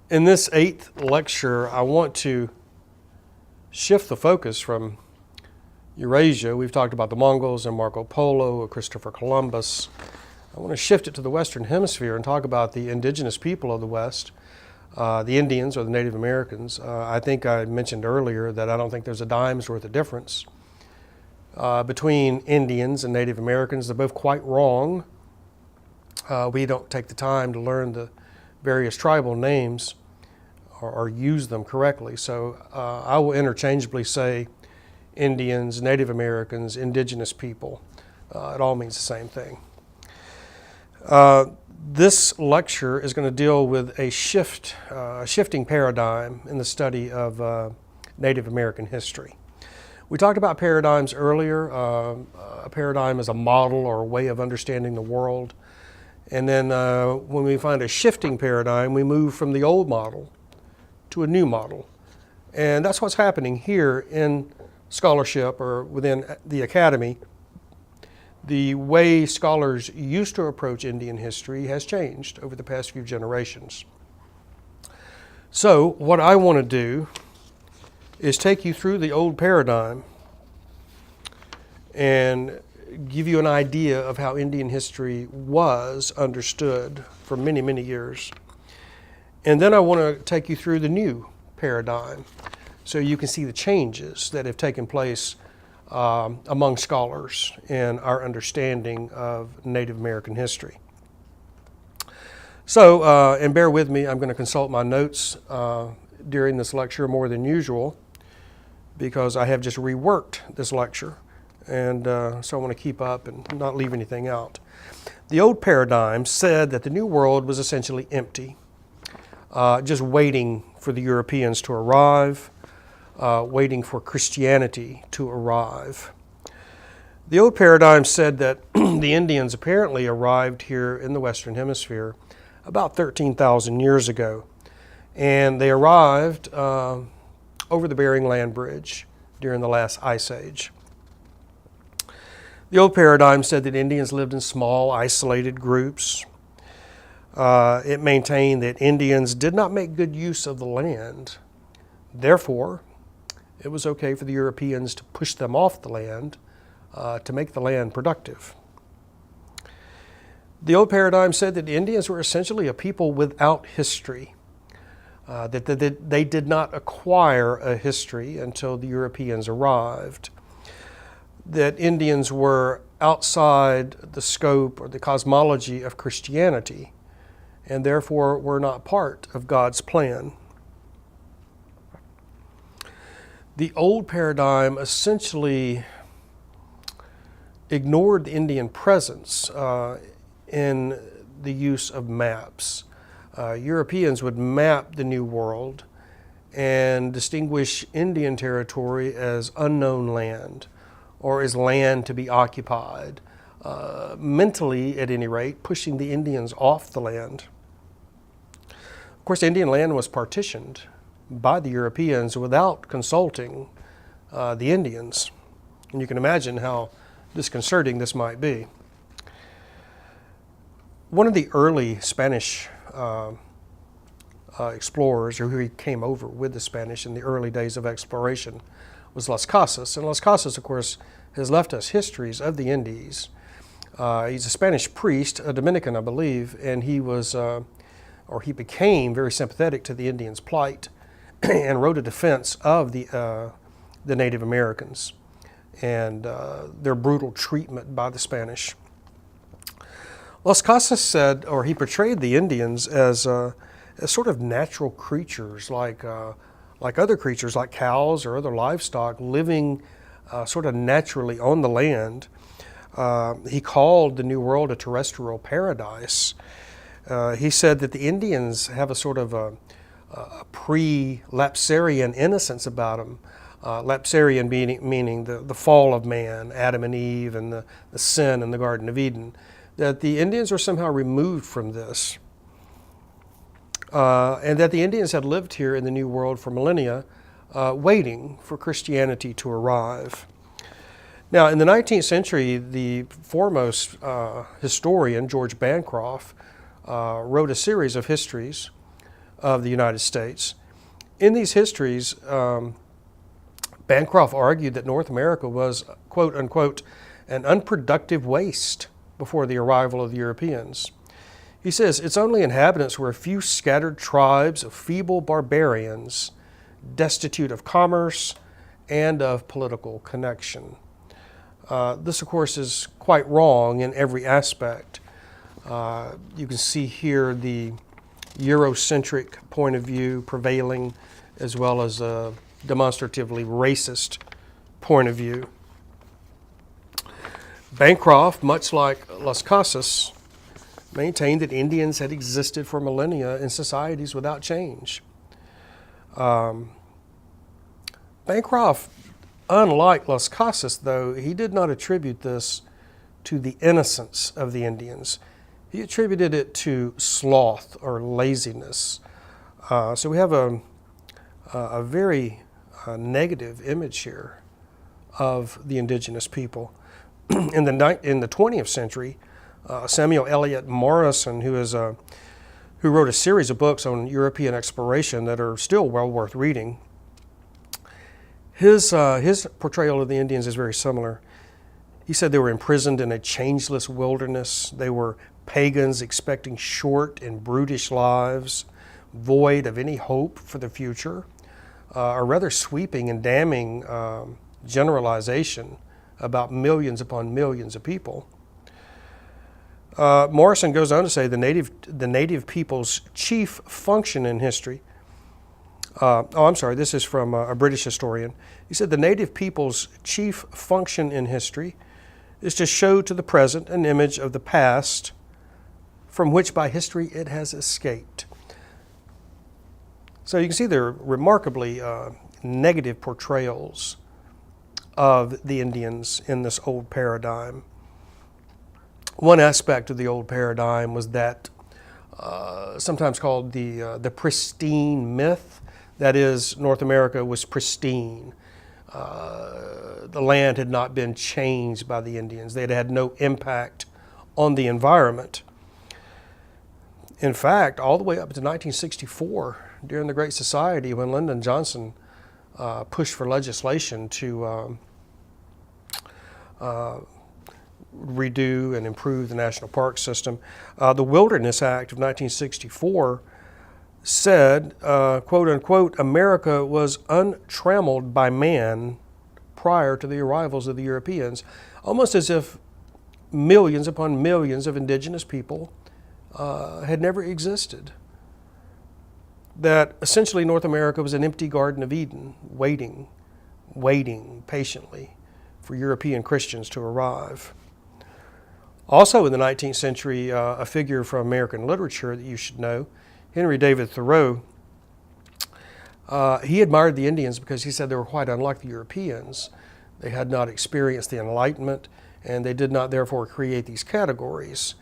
In this 8th lecture, I want to shift the focus from Eurasia. We've talked about the Mongols and Marco Polo, Christopher Columbus. I want to shift it to the Western Hemisphere and talk about the indigenous people of the West, the Indians or the Native Americans. I think I mentioned earlier that I don't think there's a dime's worth of difference between Indians and Native Americans. They're both quite wrong. We don't take the time to learn the various tribal names or use them correctly. So I will interchangeably say Indians, Native Americans, indigenous people. It all means the same thing. This lecture is going to deal with a shifting paradigm in the study of Native American history. We talked about paradigms earlier. A paradigm is a model or a way of understanding the world. And then when we find a shifting paradigm, we move from the old model to a new model. And that's what's happening here in scholarship or within the academy. The way scholars used to approach Indian history has changed over the past few generations. So what I want to do is take you through the old paradigm and give you an idea of how Indian history was understood for many, many years. And then I want to take you through the new paradigm so you can see the changes that have taken place among scholars in our understanding of Native American history. So, and bear with me, I'm going to consult my notes during this lecture more than usual because I have just reworked this lecture. And so I want to keep up and not leave anything out. The old paradigm said that the New World was essentially empty, just waiting for the Europeans to arrive, waiting for Christianity to arrive. The old paradigm said that the Indians apparently arrived here in the Western Hemisphere about 13,000 years ago. And they arrived over the Bering Land Bridge during the last ice age. The old paradigm said that Indians lived in small, isolated groups. It maintained that Indians did not make good use of the land. Therefore, it was okay for the Europeans to push them off the land to make the land productive. The old paradigm said that the Indians were essentially a people without history, that they did not acquire a history until the Europeans arrived, that Indians were outside the scope or the cosmology of Christianity and therefore were not part of God's plan. The old paradigm essentially ignored the Indian presence in the use of maps. Europeans would map the New World and distinguish Indian territory as unknown land or as land to be occupied, mentally at any rate, pushing the Indians off the land. Of course, Indian land was partitioned by the Europeans without consulting the Indians. And you can imagine how disconcerting this might be. One of the early Spanish explorers, or who came over with the Spanish in the early days of exploration, was Las Casas. And Las Casas, of course, has left us histories of the Indies. He's a Spanish priest, a Dominican, I believe, and he was, or he became very sympathetic to the Indians' plight and wrote a defense of the Native Americans and their brutal treatment by the Spanish. Las Casas said, or he portrayed the Indians as sort of natural creatures, like other creatures, like cows or other livestock, living sort of naturally on the land. He called the New World a terrestrial paradise. He said that the Indians have a sort of a pre-lapsarian innocence about them. Lapsarian meaning the fall of man, Adam and Eve, and the sin in the Garden of Eden. That the Indians are somehow removed from this. And that the Indians had lived here in the New World for millennia, waiting for Christianity to arrive. Now, in the 19th century, the foremost historian, George Bancroft, wrote a series of histories of the United States. In these histories, Bancroft argued that North America was, quote unquote, an unproductive waste before the arrival of the Europeans. He says, its only inhabitants were a few scattered tribes of feeble barbarians, destitute of commerce and of political connection. This, of course, is quite wrong in every aspect. You can see here the Eurocentric point of view prevailing, as well as a demonstratively racist point of view. Bancroft, much like Las Casas, maintained that Indians had existed for millennia in societies without change. Bancroft, unlike Las Casas, though, he did not attribute this to the innocence of the Indians. He attributed it to sloth or laziness. So we have a very negative image here of the indigenous people. In the 20th century, Samuel Eliot Morison, who wrote a series of books on European exploration that are still well worth reading, his portrayal of the Indians is very similar. He said they were imprisoned in a changeless wilderness. They were pagans expecting short and brutish lives, void of any hope for the future, a rather sweeping and damning generalization about millions upon millions of people. Morison goes on to say the native people's chief function in history. This is from a British historian. He said the native people's chief function in history is to show to the present an image of the past from which by history it has escaped. So you can see there are remarkably negative portrayals of the Indians in this old paradigm. One aspect of the old paradigm was that sometimes called the pristine myth. That is, North America was pristine. The land had not been changed by the Indians. They had had no impact on the environment. In fact, all the way up to 1964, during the Great Society, when Lyndon Johnson pushed for legislation to redo and improve the national park system, the Wilderness Act of 1964 said, quote unquote, America was untrammeled by man prior to the arrivals of the Europeans, almost as if millions upon millions of indigenous people had never existed. That essentially North America was an empty Garden of Eden, waiting patiently for European Christians to arrive. Also in the 19th century, a figure from American literature that you should know, Henry David Thoreau, he admired the Indians because he said they were quite unlike the Europeans. They had not experienced the Enlightenment, and they did not therefore create these categories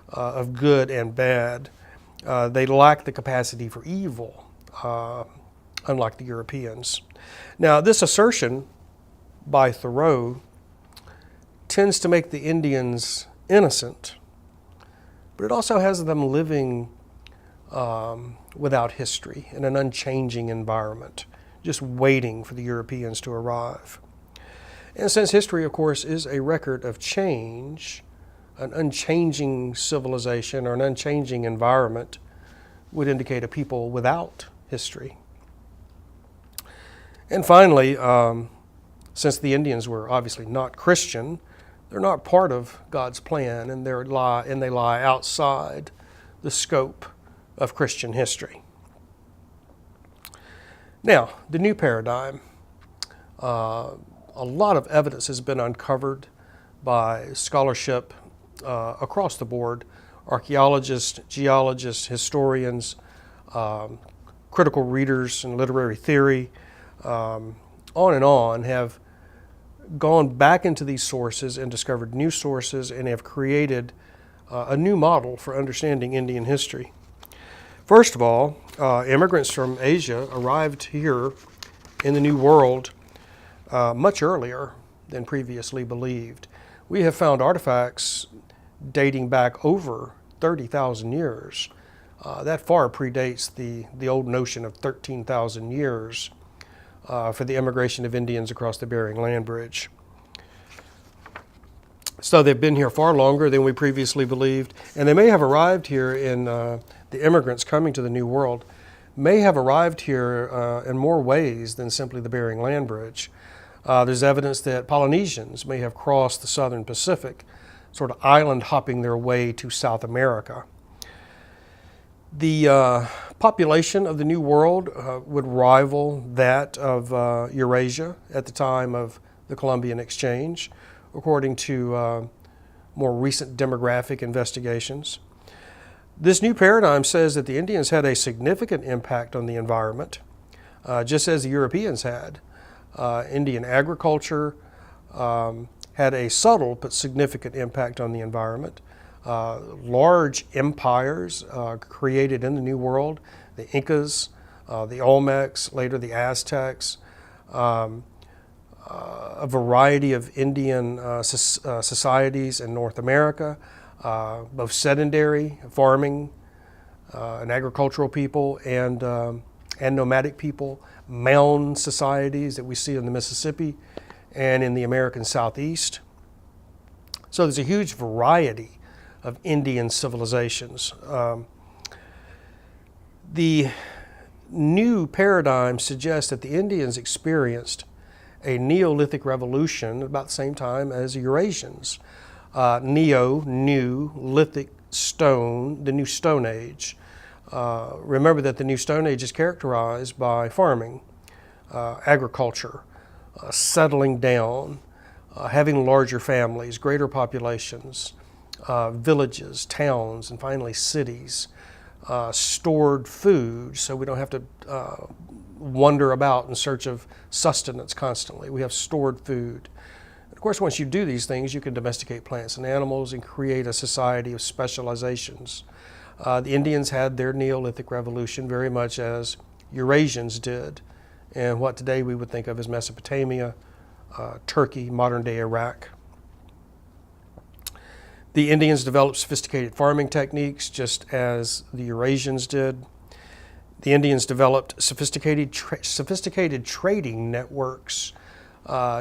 of good and bad. They lacked the capacity for evil, unlike the Europeans. Now, this assertion by Thoreau tends to make the Indians innocent, but it also has them living without history in an unchanging environment, just waiting for the Europeans to arrive. And since history, of course, is a record of change, an unchanging civilization or an unchanging environment would indicate a people without history. And finally, since the Indians were obviously not Christian, they're not part of God's plan, and they lie outside the scope of Christian history. Now, the new paradigm. A lot of evidence has been uncovered by scholarship across the board, archaeologists, geologists, historians, critical readers in literary theory, on and on, have gone back into these sources and discovered new sources and have created a new model for understanding Indian history. First of all, immigrants from Asia arrived here in the New World much earlier than previously believed. We have found artifacts dating back over 30,000 years that far predates the old notion of 13,000 years for the immigration of Indians across the Bering Land Bridge. So they've been here far longer than we previously believed, and they may have arrived here in the immigrants coming to the New World may have arrived here in more ways than simply the Bering Land Bridge. There's evidence that Polynesians may have crossed the southern Pacific, sort of island hopping their way to South America. The population of the New World would rival that of Eurasia at the time of the Columbian Exchange, according to more recent demographic investigations. This new paradigm says that the Indians had a significant impact on the environment, just as the Europeans had. Indian agriculture had a subtle but significant impact on the environment. Large empires created in the New World, the Incas, the Olmecs, later the Aztecs, a variety of Indian societies in North America, both sedentary, farming, and agricultural people, and nomadic people, mound societies that we see in the Mississippi and in the American Southeast. So there's a huge variety of Indian civilizations. The new paradigm suggests that the Indians experienced a Neolithic revolution about the same time as the Eurasians. New, lithic, stone, the new Stone Age. Remember that the new Stone Age is characterized by farming, agriculture, settling down, having larger families, greater populations, villages, towns, and finally cities, stored food so we don't have to wander about in search of sustenance constantly. We have stored food. Of course, once you do these things, you can domesticate plants and animals and create a society of specializations. The Indians had their Neolithic revolution very much as Eurasians did, and what today we would think of as Mesopotamia, Turkey, modern-day Iraq. The Indians developed sophisticated farming techniques just as the Eurasians did. The Indians developed sophisticated trading networks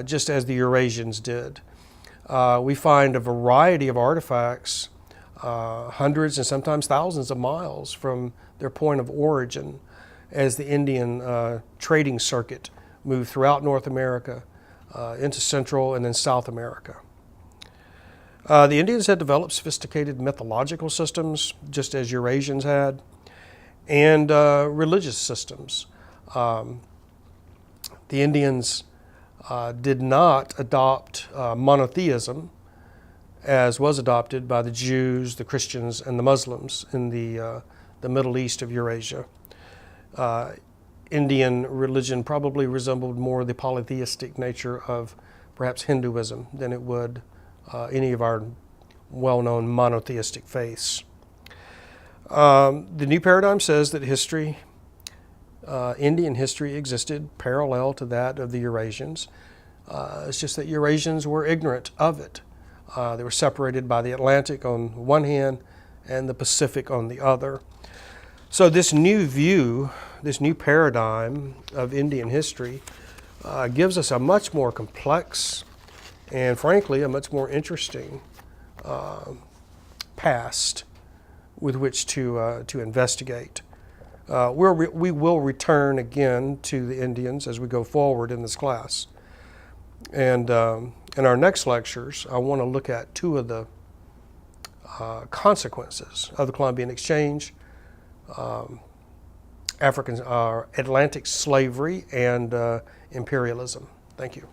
just as the Eurasians did. We find a variety of artifacts hundreds and sometimes thousands of miles from their point of origin as the Indian trading circuit moved throughout North America into Central and then South America. The Indians had developed sophisticated mythological systems, just as Eurasians had, and religious systems. The Indians did not adopt monotheism as was adopted by the Jews, the Christians, and the Muslims in the Middle East of Eurasia. Indian religion probably resembled more the polytheistic nature of perhaps Hinduism than it would any of our well-known monotheistic faiths. The new paradigm says that history, Indian history, existed parallel to that of the Eurasians. It's just that Eurasians were ignorant of it. They were separated by the Atlantic on one hand and the Pacific on the other. So this new view, this new paradigm of Indian history gives us a much more complex and frankly a much more interesting past with which to investigate. We will return again to the Indians as we go forward in this class. And in our next lectures, I want to look at two of the consequences of the Columbian Exchange, Atlantic slavery and imperialism. Thank you.